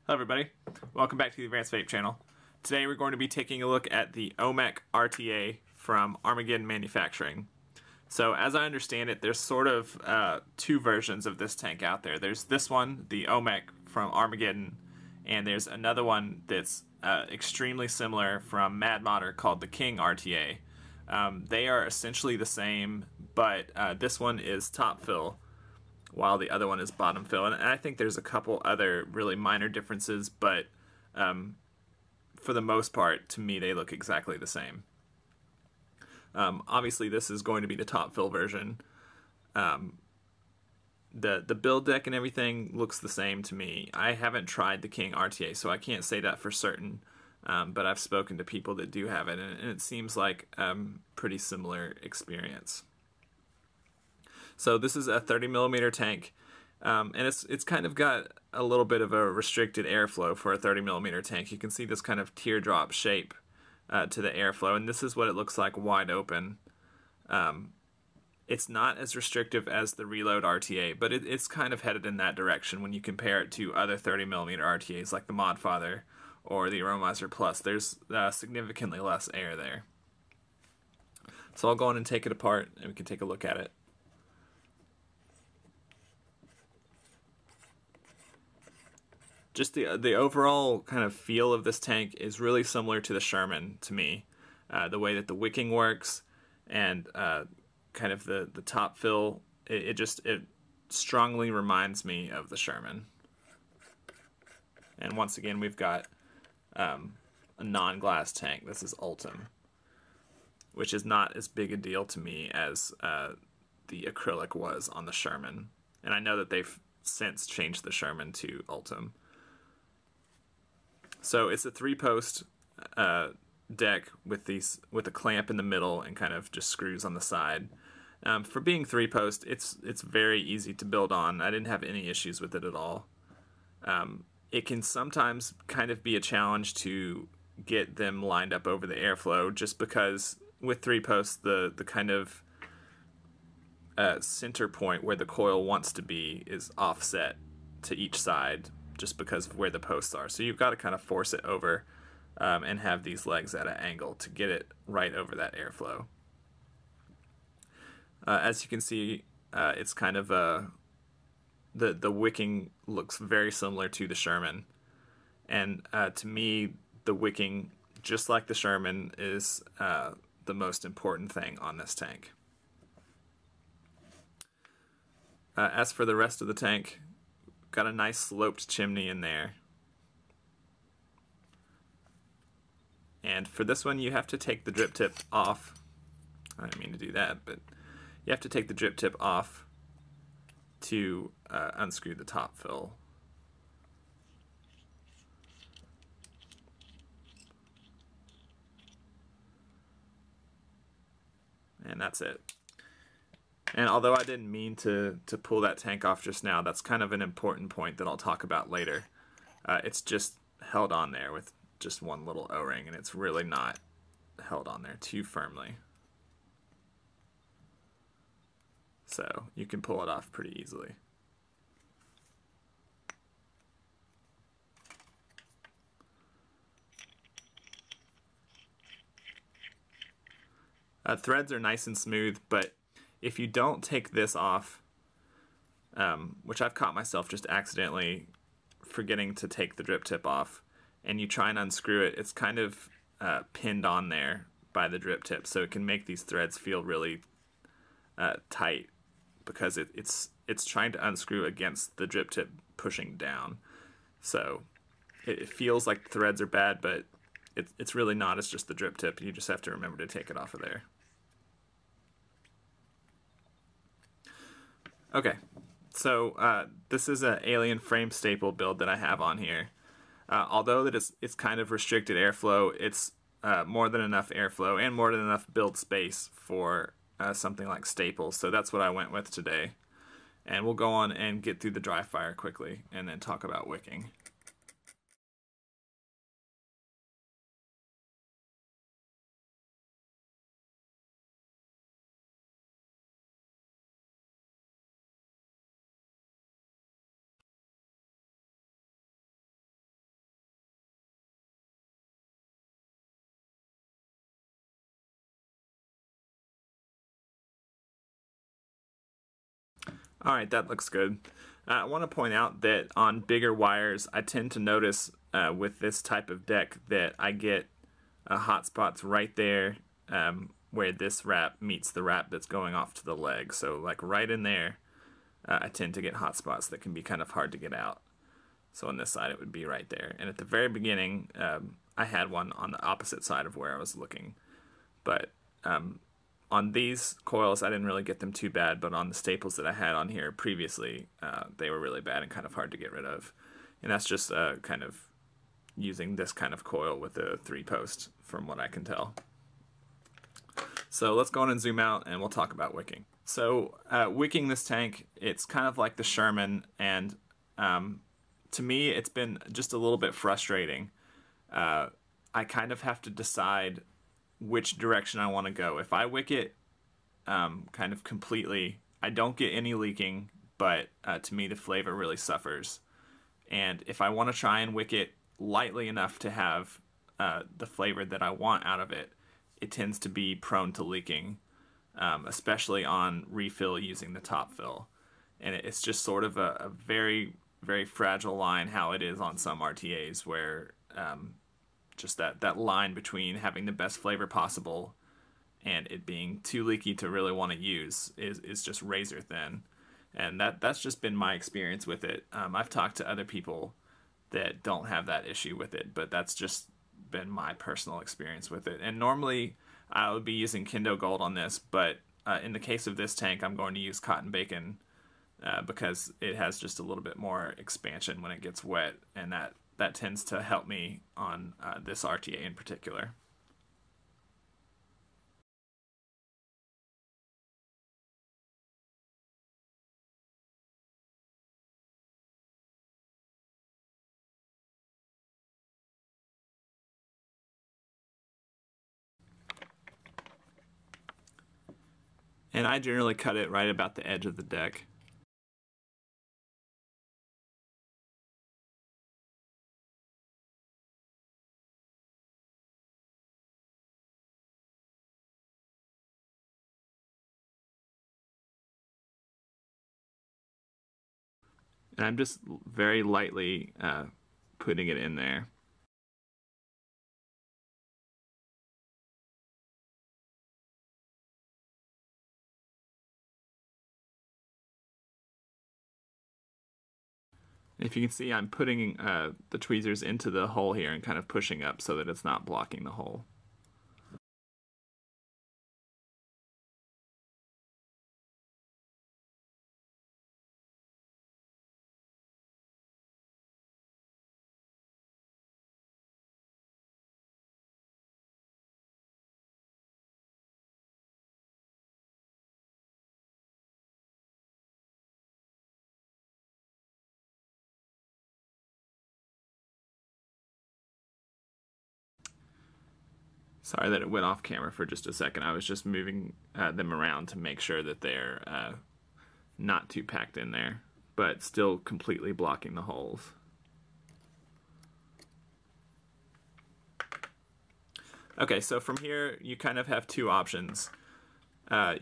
Hello everybody, welcome back to the Advanced Vape channel. Today we're going to be taking a look at the OHMEC RTA from Armageddon Manufacturing. So as I understand it, there's sort of two versions of this tank out there. There's this one, the OHMEC from Armageddon, and there's another one that's extremely similar from Mad Modder called the King RTA. They are essentially the same, but this one is top fill, while the other one is bottom fill. And I think there's a couple other really minor differences, but for the most part, to me, they look exactly the same. Obviously, this is going to be the top fill version. The build deck and everything looks the same to me. I haven't tried the King RTA, so I can't say that for certain, but I've spoken to people that do have it, and it seems like pretty similar experience. So this is a 30mm tank, and it's kind of got a little bit of a restricted airflow for a 30mm tank. You can see this kind of teardrop shape to the airflow, and this is what it looks like wide open. It's not as restrictive as the Reload RTA, but it's kind of headed in that direction when you compare it to other 30mm RTAs like the Modfather or the Aromizer Plus. There's significantly less air there. So I'll go on and take it apart, and we can take a look at it. Just the overall kind of feel of this tank is really similar to the Sherman to me. The way that the wicking works and kind of the top fill, it strongly reminds me of the Sherman. And once again, we've got a non-glass tank. This is Ultim, which is not as big a deal to me as the acrylic was on the Sherman. And I know that they've since changed the Sherman to Ultim. So it's a 3-post deck with a clamp in the middle and kind of just screws on the side. For being 3-post, it's very easy to build on. I didn't have any issues with it at all. It can sometimes kind of be a challenge to get them lined up over the airflow, just because with 3-posts the kind of center point where the coil wants to be is offset to each side, just because of where the posts are. So you've got to kind of force it over and have these legs at an angle to get it right over that airflow. As you can see, it's kind of the wicking looks very similar to the Sherman, and to me the wicking, just like the Sherman, is the most important thing on this tank. As for the rest of the tank, got a nice sloped chimney in there. And for this one, you have to take the drip tip off. I didn't mean to do that, but you have to take the drip tip off to unscrew the top fill. And that's it. And although I didn't mean to pull that tank off just now, that's kind of an important point that I'll talk about later. It's just held on there with just one little O-ring, and it's really not held on there too firmly. So you can pull it off pretty easily. Threads are nice and smooth, but if you don't take this off, which I've caught myself just accidentally forgetting to take the drip tip off, and you try and unscrew it, it's kind of pinned on there by the drip tip, so it can make these threads feel really tight, because it's trying to unscrew against the drip tip pushing down. So it feels like the threads are bad, but it's really not. It's just the drip tip. You just have to remember to take it off of there. Okay, so this is an alien frame staple build that I have on here. Although that it's kind of restricted airflow, it's more than enough airflow and more than enough build space for something like staples. So that's what I went with today. And we'll go on and get through the dry fire quickly and then talk about wicking. Alright, that looks good. I want to point out that on bigger wires, I tend to notice with this type of deck that I get hot spots right there where this wrap meets the wrap that's going off to the leg. So like right in there, I tend to get hot spots that can be kind of hard to get out. So on this side it would be right there. And at the very beginning, I had one on the opposite side of where I was looking. But on these coils, I didn't really get them too bad, but on the staples that I had on here previously, they were really bad and kind of hard to get rid of. And that's just kind of using this kind of coil with a 3-post, from what I can tell. So let's go on and zoom out, and we'll talk about wicking. So wicking this tank, it's kind of like the Sherman, and to me, it's been just a little bit frustrating. I kind of have to decide which direction I want to go. If I wick it kind of completely, I don't get any leaking, but to me the flavor really suffers. And if I want to try and wick it lightly enough to have the flavor that I want out of it, it tends to be prone to leaking, especially on refill using the top fill. And it's just sort of a very, very fragile line how it is on some RTAs, where just that line between having the best flavor possible and it being too leaky to really want to use is just razor thin. And that's just been my experience with it. I've talked to other people that don't have that issue with it, but that's just been my personal experience with it. And normally I would be using Kendo Gold on this, but in the case of this tank, I'm going to use Cotton Bacon because it has just a little bit more expansion when it gets wet, and that tends to help me on this RTA in particular. And I generally cut it right about the edge of the deck. And I'm just very lightly putting it in there. If you can see, I'm putting the tweezers into the hole here and kind of pushing up so that it's not blocking the hole. Sorry that it went off camera for just a second. I was just moving them around to make sure that they're not too packed in there, but still completely blocking the holes. Okay, so from here you kind of have two options.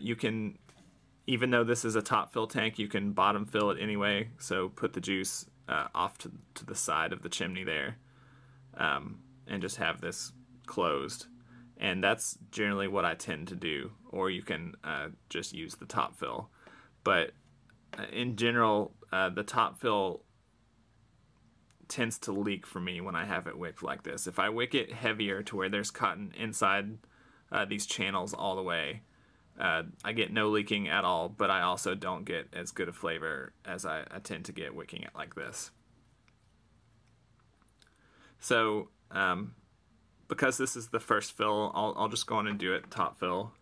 You can, even though this is a top fill tank, you can bottom fill it anyway, so put the juice off to the side of the chimney there, and just have this closed. And that's generally what I tend to do. Or you can just use the top fill. But in general, the top fill tends to leak for me when I have it wicked like this. If I wick it heavier to where there's cotton inside these channels all the way, I get no leaking at all, but I also don't get as good a flavor as I tend to get wicking it like this. So, because this is the first fill, I'll just go on and do it top fill.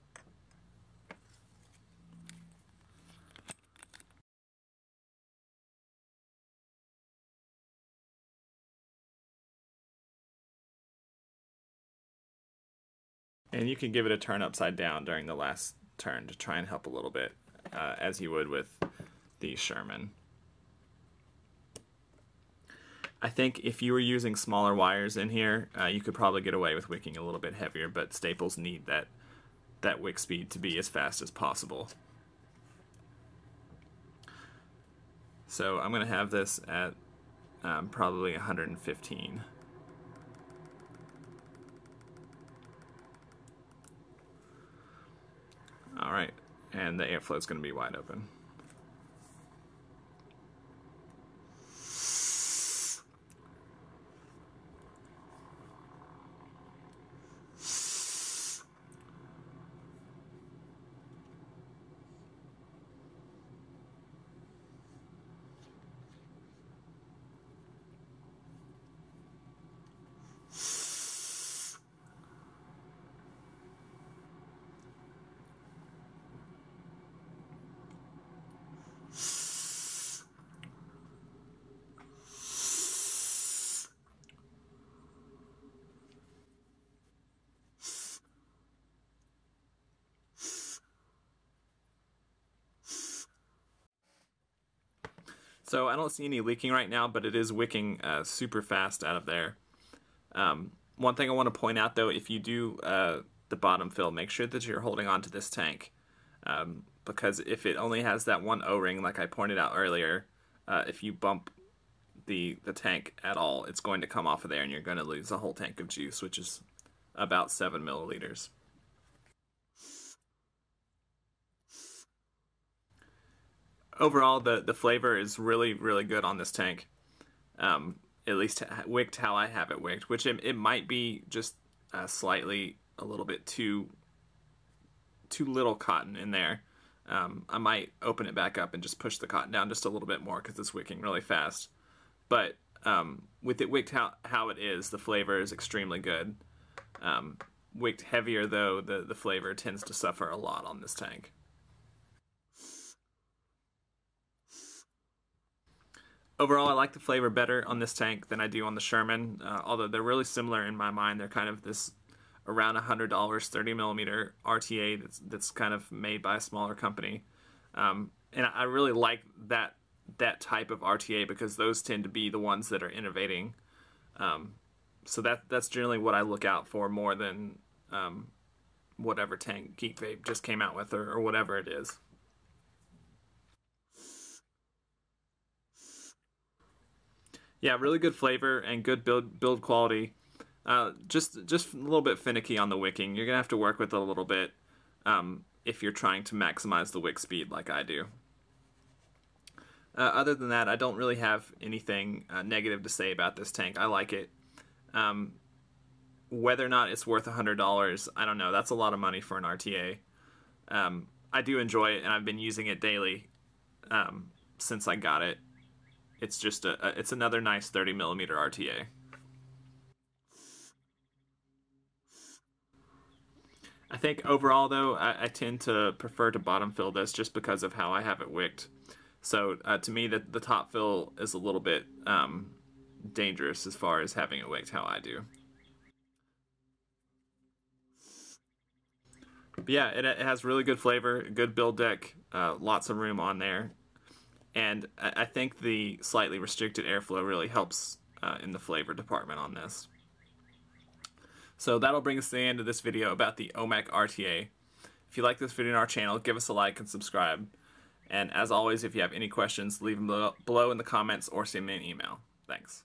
And you can give it a turn upside down during the last turn to try and help a little bit, as you would with the Sherman. I think if you were using smaller wires in here, you could probably get away with wicking a little bit heavier, but staples need that wick speed to be as fast as possible. So I'm going to have this at probably 115. All right, and the airflow is going to be wide open. So I don't see any leaking right now, but it is wicking super fast out of there. One thing I want to point out though, if you do the bottom fill, make sure that you're holding on to this tank. Because if it only has that one O-ring, like I pointed out earlier, if you bump the tank at all, it's going to come off of there and you're going to lose a whole tank of juice, which is about 7 milliliters. Overall, the flavor is really, really good on this tank. At least wicked how I have it wicked, which it might be just slightly a little bit too little cotton in there. I might open it back up and just push the cotton down just a little bit more because it's wicking really fast. But with it wicked how it is, the flavor is extremely good. Wicked heavier though, the flavor tends to suffer a lot on this tank. Overall, I like the flavor better on this tank than I do on the Sherman, although they're really similar in my mind. They're kind of this around $100 30mm RTA that's kind of made by a smaller company, and I really like that type of RTA because those tend to be the ones that are innovating. So that's generally what I look out for more than whatever tank Geek Vape just came out with or whatever it is. Yeah, really good flavor and good build quality. Just a little bit finicky on the wicking. You're gonna have to work with it a little bit if you're trying to maximize the wick speed like I do. Other than that, I don't really have anything negative to say about this tank. I like it. Whether or not it's worth $100, I don't know. That's a lot of money for an RTA. I do enjoy it, and I've been using it daily since I got it. It's just it's another nice 30mm RTA. I think overall though, I tend to prefer to bottom fill this just because of how I have it wicked. So to me, the top fill is a little bit dangerous as far as having it wicked how I do. But yeah, it has really good flavor, good build deck, lots of room on there. And I think the slightly restricted airflow really helps in the flavor department on this. So that'll bring us to the end of this video about the OHMEC RTA. If you like this video on our channel, give us a like and subscribe. And as always, if you have any questions, leave them below in the comments or send me an email. Thanks.